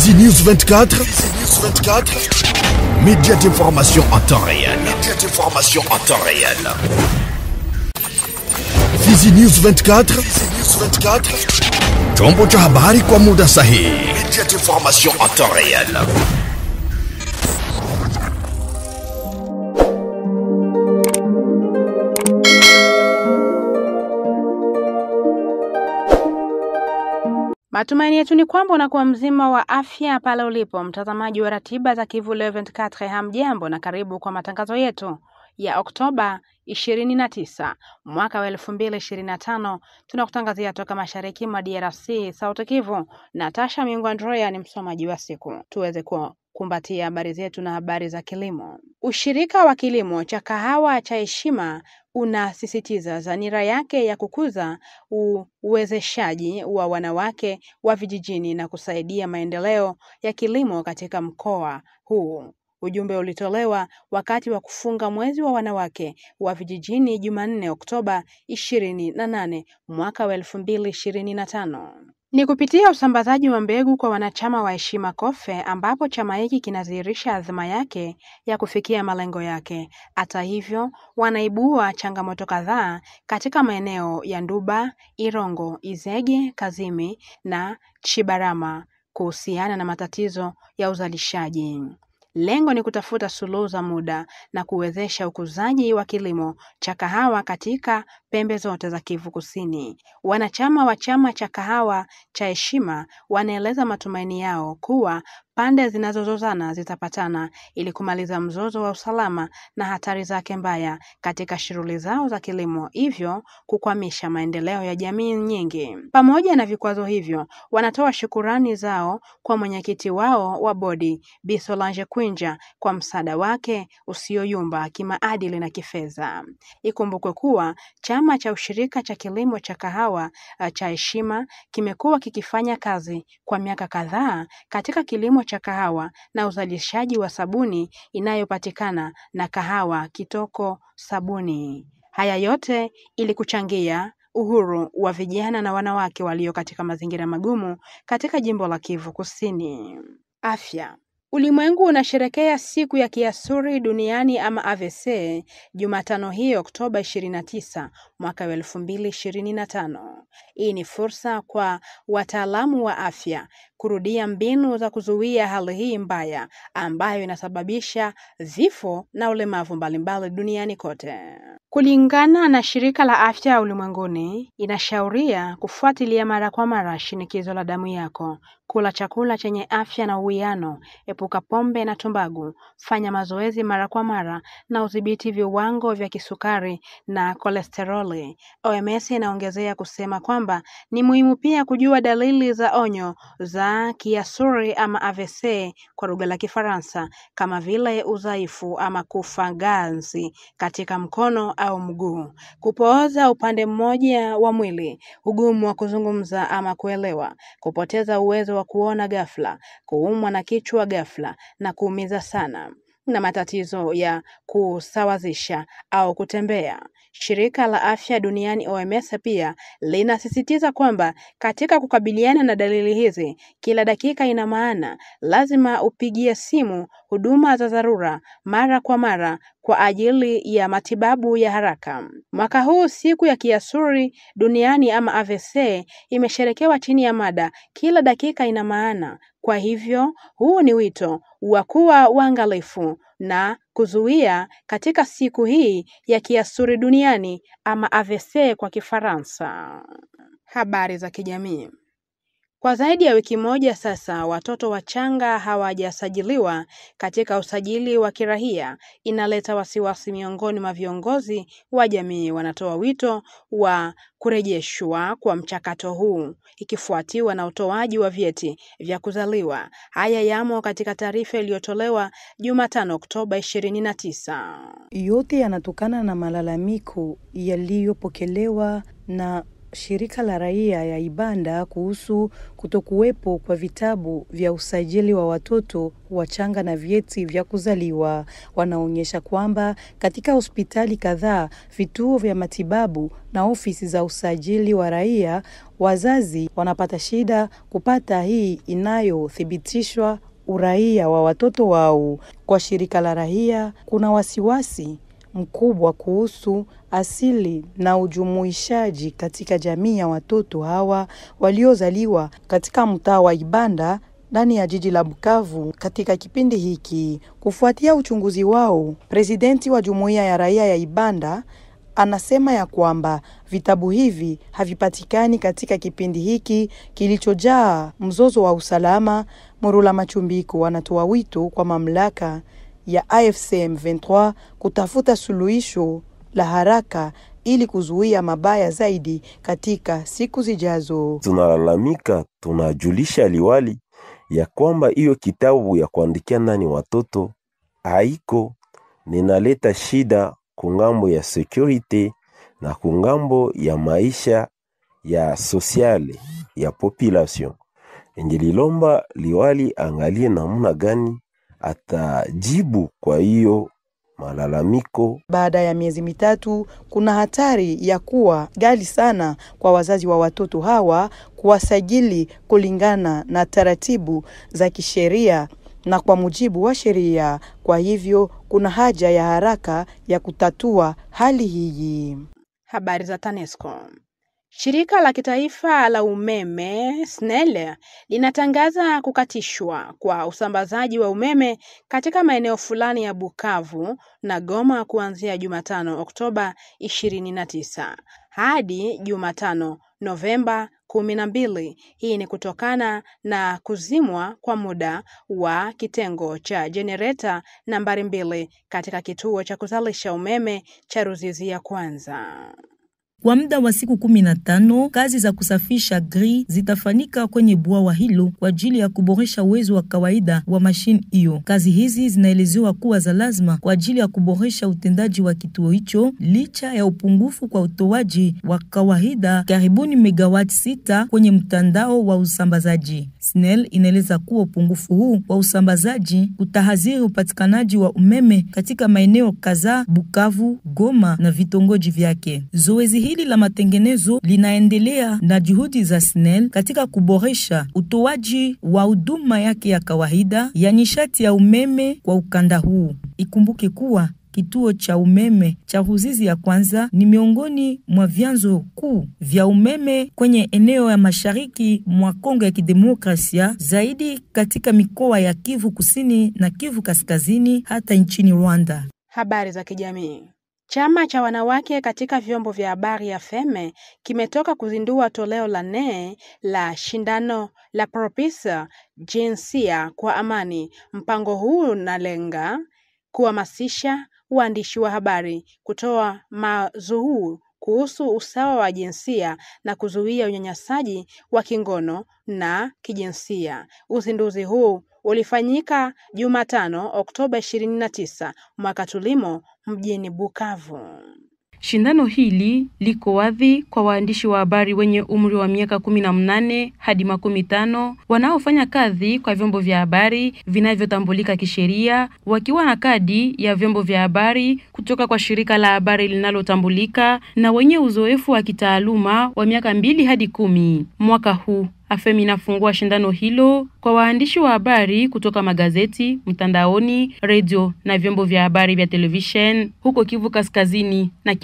Fizi News 24. Fizi News 24. Média d'information en temps réel. Média d'information en temps réel. Fizi News 24. Fizi News 24. Chombo cha habari kwa muda sahihi. Média d'information en temps réel. Matumaini yetu ni kwamba unakuwa mzima wa afya pale ulipo, mtazamaji wa ratiba za Kivu 24. Hamjambo na karibu kwa matangazo yetu ya Oktoba 29 mwaka wa 2025. Tunakutangazia toka mashariki mwa DRC, Sauti Kivu. Natasha Mingo Andrea ni msomaji wa siku. Tuweze kumbatia habari zetu na habari za kilimo. Ushirika wa kilimo cha kahawa cha Heshima unasisitiza dhamira yake ya kukuza uwezeshaji wa wanawake wa vijijini na kusaidia maendeleo ya kilimo katika mkoa huu. Ujumbe ulitolewa wakati wa kufunga mwezi wa wanawake wa vijijini Jumanne Oktoba 28 mwaka wa 2025. Ni kupitia usambazaji wa mbegu kwa wanachama wa Heshima Kofe ambapo chama hiki kinadhihirisha azma yake ya kufikia malengo yake. Hata hivyo, wanaibua changamoto kadhaa katika maeneo ya Nduba, Irongo, Izege, Kazimi na Chibarama kuhusiana na matatizo ya uzalishaji. Lengo ni kutafuta suluhu za muda na kuwezesha ukuzaji wa kilimo cha kahawa katika pembe zote za Kivu Kusini. Wanachama wa chama cha kahawa cha Heshima wanaeleza matumaini yao kuwa pande zinazozozana zitapatana ili kumaliza mzozo wa usalama na hatari zake mbaya katika shughuli zao za kilimo, hivyo kukwamisha maendeleo ya jamii nyingi. Pamoja na vikwazo hivyo, wanatoa shukurani zao kwa mwenyekiti wao wa bodi Bi Solange Kwinja kwa msaada wake usioyumba kimaadili na kifedha. Ikumbukwe kuwa chama cha ushirika cha kilimo cha kahawa cha Heshima kimekuwa kikifanya kazi kwa miaka kadhaa katika kilimo cha kahawa na uzalishaji wa sabuni inayopatikana na kahawa kitoko sabuni. Haya yote ili kuchangia uhuru wa vijana na wanawake walio katika mazingira magumu katika jimbo la Kivu Kusini. Afya. Ulimwengu unasherekea siku ya kiasuri duniani ama AVC Jumatano hii Oktoba 29 mwaka 2025. Hii ni fursa kwa wataalamu wa afya kurudia mbinu za kuzuia hali hii mbaya ambayo inasababisha vifo na ulemavu mbalimbali duniani kote. Kulingana na shirika la afya ulimwenguni, inashauria kufuatilia mara kwa mara shinikizo la damu yako, kula chakula chenye afya na uwiano, epuka pombe na tumbaku, fanya mazoezi mara kwa mara na udhibiti viwango vya kisukari na kolesteroli. OMS inaongezea kusema kwamba ni muhimu pia kujua dalili za onyo za kiasuri ama AVC kwa lugha la Kifaransa, kama vile udhaifu ama kufa ganzi katika mkono au mguu, kupooza upande mmoja wa mwili, ugumu wa kuzungumza ama kuelewa, kupoteza uwezo wa kuona ghafla, kuumwa na kichwa ghafla na kuumiza sana, na matatizo ya kusawazisha au kutembea. Shirika la Afya Duniani OMS pia linasisitiza kwamba katika kukabiliana na dalili hizi, kila dakika ina maana. Lazima upigie simu huduma za dharura mara kwa mara kwa ajili ya matibabu ya haraka. Mwaka huu siku ya kiasuri duniani ama AVC imesherekewa chini ya mada kila dakika ina maana. Kwa hivyo, huu ni wito wa kuwa waangalifu na kuzuia katika siku hii ya kiasuri duniani ama AVC kwa Kifaransa. Habari za kijamii. Kwa zaidi ya wiki moja sasa, watoto wachanga hawajasajiliwa katika usajili wa kiraia. Inaleta wasiwasi miongoni mwa viongozi wa jamii. Wanatoa wito wa kurejeshwa kwa mchakato huu, ikifuatiwa na utoaji wa vyeti vya kuzaliwa. Haya yamo katika taarifa iliyotolewa Jumatano Oktoba 29. Yote yanatokana na malalamiko yaliyopokelewa na shirika la raia ya Ibanda kuhusu kutokuwepo kwa vitabu vya usajili wa watoto wachanga na vyeti vya kuzaliwa. Wanaonyesha kwamba katika hospitali kadhaa, vituo vya matibabu na ofisi za usajili wa raia, wazazi wanapata shida kupata hii inayothibitishwa uraia wa watoto wao. Kwa shirika la raia, kuna wasiwasi mkubwa kuhusu asili na ujumuishaji katika jamii ya watoto hawa waliozaliwa katika mtaa wa Ibanda ndani ya jiji la Bukavu katika kipindi hiki. Kufuatia uchunguzi wao, presidenti wa jumuiya ya raia ya Ibanda anasema ya kwamba vitabu hivi havipatikani katika kipindi hiki kilichojaa mzozo wa usalama. Murula Machumbiko wanatoa wito kwa mamlaka ya AFC M23 kutafuta suluhisho la haraka ili kuzuia mabaya zaidi katika siku zijazo. Tunalalamika, tunajulisha liwali ya kwamba hiyo kitabu ya kuandikia nani watoto haiko, ninaleta shida kungambo ya security na kungambo ya maisha ya sociale ya population. Ingelilomba liwali angalie namna gani atajibu kwa hiyo malalamiko. Baada ya miezi mitatu, kuna hatari ya kuwa ghali sana kwa wazazi wa watoto hawa kuwasajili kulingana na taratibu za kisheria na kwa mujibu wa sheria. Kwa hivyo, kuna haja ya haraka ya kutatua hali hii. Habari za TANESCO. Shirika la kitaifa la umeme SNEL linatangaza kukatishwa kwa usambazaji wa umeme katika maeneo fulani ya Bukavu na Goma kuanzia Jumatano Oktoba 29 hadi Jumatano Novemba 12. Hii ni kutokana na kuzimwa kwa muda wa kitengo cha generator nambari 2 katika kituo cha kuzalisha umeme cha Ruzizi ya kwanza. Kwa muda wa siku 15, kazi za kusafisha grid zitafanyika kwenye bwawa hilo kwa ajili ya kuboresha uwezo wa kawaida wa mashine hiyo. Kazi hizi zinaelezewa kuwa za lazima kwa ajili ya kuboresha utendaji wa kituo hicho licha ya upungufu kwa utoaji wa kawaida karibuni megawati 6 kwenye mtandao wa usambazaji. SNEL inaeleza kuwa upungufu huu wa usambazaji utahadhiri upatikanaji wa umeme katika maeneo kadhaa Bukavu, Goma na vitongoji vyake. Zoezi hili la matengenezo linaendelea na juhudi za SNEL katika kuboresha utoaji wa huduma yake ya kawaida ya nishati ya umeme kwa ukanda huu. Ikumbuke kuwa kituo cha umeme cha Ruzizi ya kwanza ni miongoni mwa vyanzo kuu vya umeme kwenye eneo ya mashariki mwa Kongo ya Kidemokrasia, zaidi katika mikoa ya Kivu Kusini na Kivu Kaskazini hata nchini Rwanda. Habari za kijamii. Chama cha wanawake katika vyombo vya habari ya Feme kimetoka kuzindua toleo la 4 la shindano la Propisa Jinsia kwa Amani. Mpango huu unalenga kuhamasisha waandishi wa habari kutoa mazuhu kuhusu usawa wa jinsia na kuzuia unyanyasaji wa kingono na kijinsia. Uzinduzi huu ulifanyika Jumatano Oktoba 29 mwaka tulimo mjini Bukavu. Shindano hili liko wazi kwa waandishi wa habari wenye umri wa miaka 18 hadi 15 wanaofanya kazi kwa vyombo vya habari vinavyotambulika kisheria, wakiwa na kadi ya vyombo vya habari kutoka kwa shirika la habari linalotambulika na wenye uzoefu wa kitaaluma wa miaka 2 hadi 10. Mwaka huu AFEM inafungua shindano hilo kwa waandishi wa habari kutoka magazeti, mtandaoni, radio na vyombo vya habari vya television huko Kivu Kaskazini na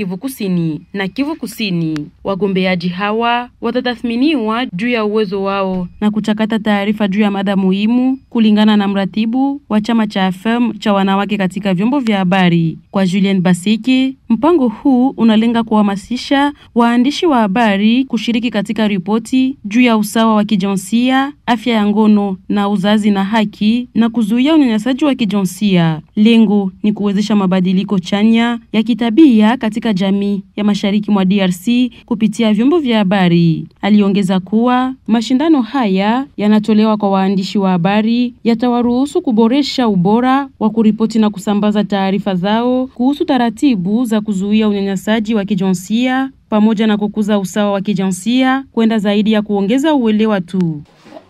Kivu Kusini. Wagombeaji hawa watatathminiwa juu ya uwezo wao na kuchakata taarifa juu ya mada muhimu kulingana na mratibu wa chama cha AFEM cha wanawake katika vyombo vya habari. Kwa Julien Basiki, mpango huu unalenga kuhamasisha waandishi wa habari kushiriki katika ripoti juu ya usawa wa kijinsia, afya ya ngono na uzazi na haki na kuzuia unyanyasaji wa kijinsia. Lengo ni kuwezesha mabadiliko chanya ya kitabia katika jamii ya mashariki mwa DRC kupitia vyombo vya habari. Aliongeza kuwa mashindano haya yanatolewa kwa waandishi wa habari yatawaruhusu kuboresha ubora wa kuripoti na kusambaza taarifa zao kuhusu taratibu za kuzuia unyanyasaji wa kijinsia pamoja na kukuza usawa wa kijinsia kwenda zaidi ya kuongeza uelewa tu.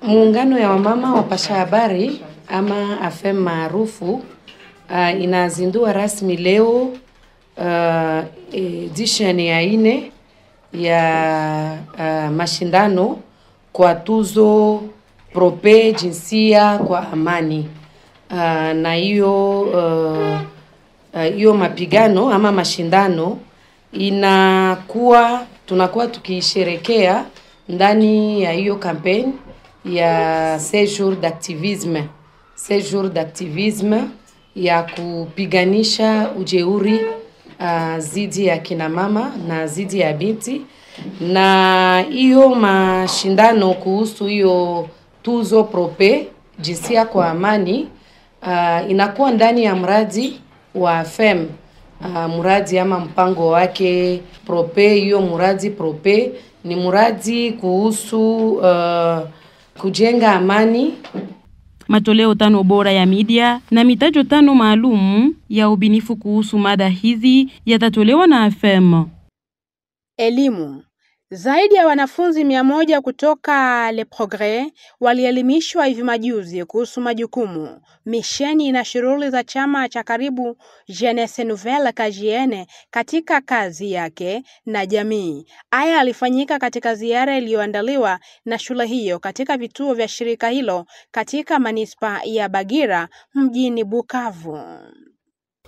Muungano ya wamama wapasha habari ama AFEM maarufu inazindua rasmi leo edition ya 4 ya mashindano kwa tuzo Prope jinsia kwa amani. Na hiyo mapigano ama mashindano tunakuwa tukisherekea ndani ya hiyo campaign ya 6 jours d'activisme ya kupiganisha ujeuri zidi ya kina mama na zidi ya binti. Na hiyo mashindano kuhusu hiyo tuzo Prope jinsia kwa amani inakuwa ndani ya mradi wa FEM, mradi ama mpango wake Prope. Hiyo mradi Prope ni mradi kuhusu kujenga amani. Matoleo 5 bora ya media na mitajo 5 maalum ya ubinifu kuhusu mada hizi yatatolewa na AFEM. Elimu. Zaidi ya wanafunzi 100 kutoka Le Progrès walielimishwa hivi majuzi kuhusu majukumu, misheni na shughuli za chama cha karibu Jeunesse Nouvelle KJN katika kazi yake na jamii. Haya alifanyika katika ziara iliyoandaliwa na shule hiyo katika vituo vya shirika hilo katika manispa ya Bagira mjini Bukavu.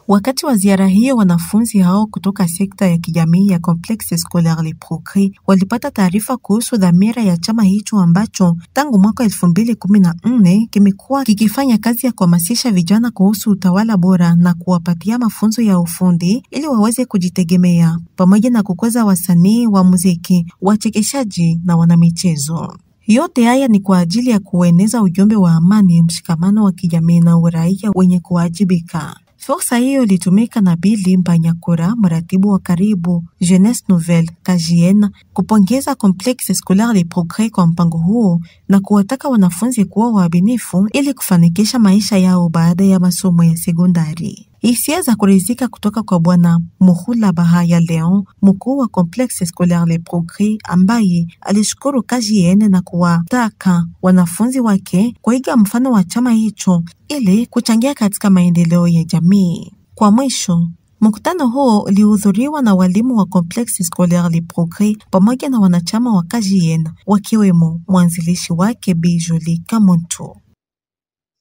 Wakati wa ziara hiyo, wanafunzi hao kutoka sekta ya kijamii ya Complexe Scolaire Le Progrès walipata taarifa kuhusu dhamira ya chama hicho ambacho tangu mwaka 2014 kimekuwa kikifanya kazi ya kuhamasisha vijana kuhusu utawala bora na kuwapatia mafunzo ya ufundi ili waweze kujitegemea, pamoja na kukuza wasanii wa muziki, wachekeshaji na wanamichezo. Yote haya ni kwa ajili ya kueneza ujumbe wa amani, mshikamano wa kijamii na uraia wenye kuwajibika. Fursa hiyo ilitumika na Billy Mbanyakura, mratibu wa karibu Jeunesse Nouvelle KJN, kupongeza Complexe Scolaire Le Progrès kwa mpango huo na kuwataka wanafunzi kuwa waaminifu ili kufanikisha maisha yao baada ya masomo ya sekondari. Hisia za kuridhika kutoka kwa Bwana Muhula Bahaya Leon, mkuu wa Complexe Scolaire Le Progrès, ambaye alishukuru KJN na kuwataka wanafunzi wake kuiga mfano wa chama hicho ili kuchangia katika maendeleo ya jamii. Kwa mwisho, mkutano huo ulihudhuriwa na walimu wa Complexe Scolaire Le Progrès pamoja na wanachama wa KJN, wakiwemo mwanzilishi wake Bi Jolie Kamonto.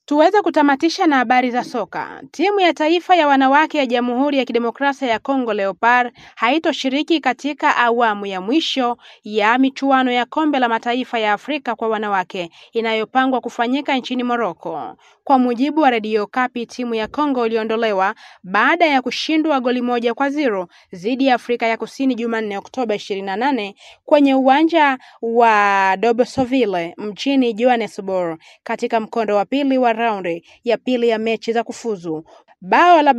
Tuweze kutamatisha na habari za soka. Timu ya taifa ya wanawake ya Jamhuri ya Kidemokrasia ya Kongo Leopard haitoshiriki katika awamu ya mwisho ya michuano ya Kombe la Mataifa ya Afrika kwa wanawake inayopangwa kufanyika nchini Morocco. Kwa mujibu wa Radio Okapi, timu ya Kongo iliondolewa baada ya kushindwa goli 1-0 dhidi ya Afrika ya Kusini Jumanne Oktoba 28 kwenye uwanja wa Dobosoville mjini Johannesburg katika mkondo wa pili wa raundi ya pili ya mechi za kufuzu. Bao la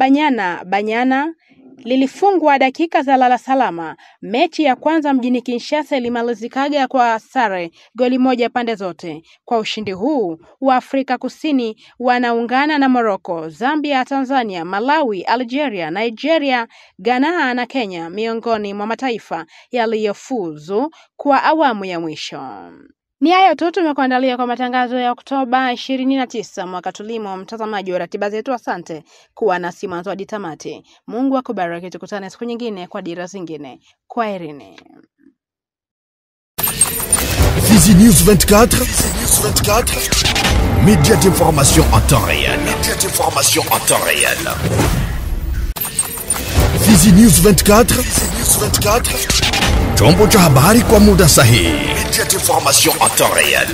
Banyana lilifungwa dakika za lala salama. Mechi ya kwanza mjini Kinshasa ilimalizikaga kwa sare goli 1 pande zote. Kwa ushindi huu wa Afrika Kusini wanaungana na Morocco, Zambia, Tanzania, Malawi, Algeria, Nigeria, Ghana na Kenya miongoni mwa mataifa yaliyofuzu kwa awamu ya mwisho. Ni hayo tu tumekuandalia kwa matangazo ya Oktoba 29 mwaka tulimo. Mtazamaji wa ratiba zetu, asante kuwa nasi mwanzo hadi tamati. Mungu akubariki, tukutane siku nyingine kwa dira zingine. Kwaherini. Fizi News 24, média d'information en temps réel. Fizi News 24, chombo cha habari kwa muda sahihi. Média d'information en temps réel.